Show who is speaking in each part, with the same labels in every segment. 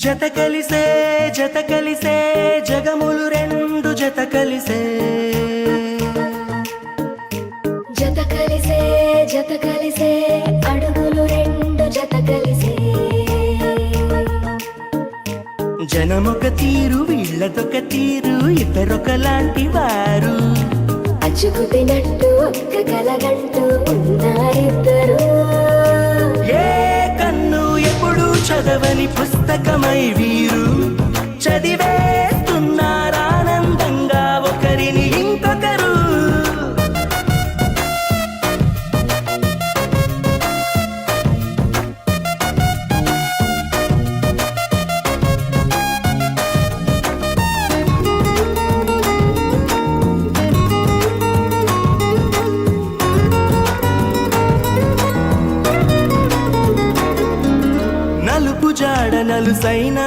Speaker 1: జత కలిసే జగములు రెండు జత కలిసే
Speaker 2: అడుగులు రెండు జత కలిసే
Speaker 1: జనమొక తీరు వీళ్ళదొక తీరు ఇద్దరొకలాంటి వారు
Speaker 2: అచ్చుకు తినట్టు ఒక్క కలగంటూ ఉన్నారిద్దరు
Speaker 1: ఏ కన్ను ఎప్పుడు చదవని పుస్తకమై వీరు చదివేస్తున్నారానందంగా ఒకరిని ఇంకొకరు. నలుపు జాడ నలుసైన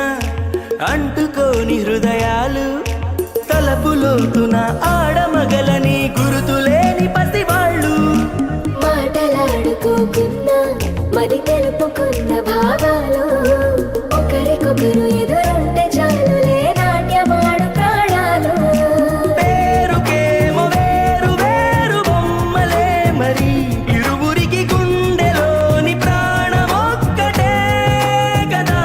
Speaker 1: అంటుకోని హృదయాలు తలపులోతున ఆడమగలని గురుతులేని పసివాళ్ళు
Speaker 2: మాటలాడుకోకున్నా మరి తెలుపుకున్న భావాలు ఒకరికొకరు ఎదురుంటే చాలులే నాట్యమాడు ప్రాణాలు
Speaker 1: పేరుకేమో వేరు వేరు బొమ్మలే మరి ఇరువురికి గుండెలోని ప్రాణమొక్కటే కదా.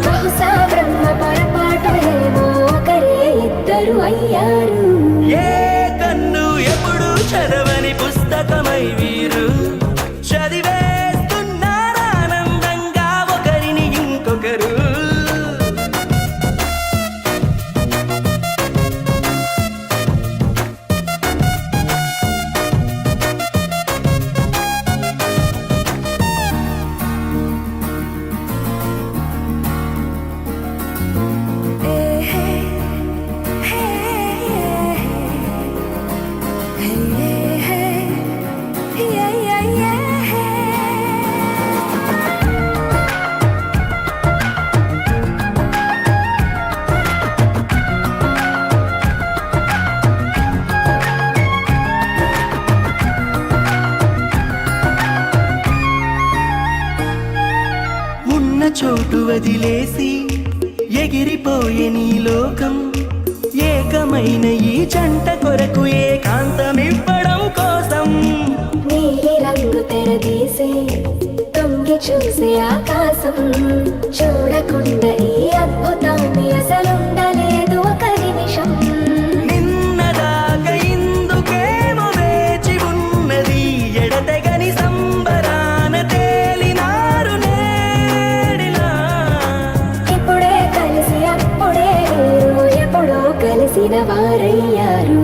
Speaker 2: బహుశా బ్రహ్మ పొరపాటు ఏమో ఒకరే ఇద్దరు అయ్యారు.
Speaker 1: ఏ కన్ను ఎప్పుడు చదవని పుస్తకమై వీరు చదివేస్తున్నారానందంగా ఒకరిని ఇంకొకరు. ఉన్న చోటు వదిలేసి ఎగిరిపోయే నీ లోకం ఏకమైన ఈ జంట కొరకు ఏకాంతమివ్వడం కోసం
Speaker 2: నీలి రంగు తెరదీసే తొంగి చూసే ఆకాశం చూడకుండా ఈ అద్భుతాన్ని అసలుండలేదు ఒక నిమిషం.
Speaker 1: నిన్నదాకా ఇందుకేమో వేచి ఉన్నది ఎడతెగని సంబరాన తేలినారు నేడిలా.
Speaker 2: ఇప్పుడే కలిసి అప్పుడే వీరు ఎప్పుడో కలిసిన వారయ్యారు.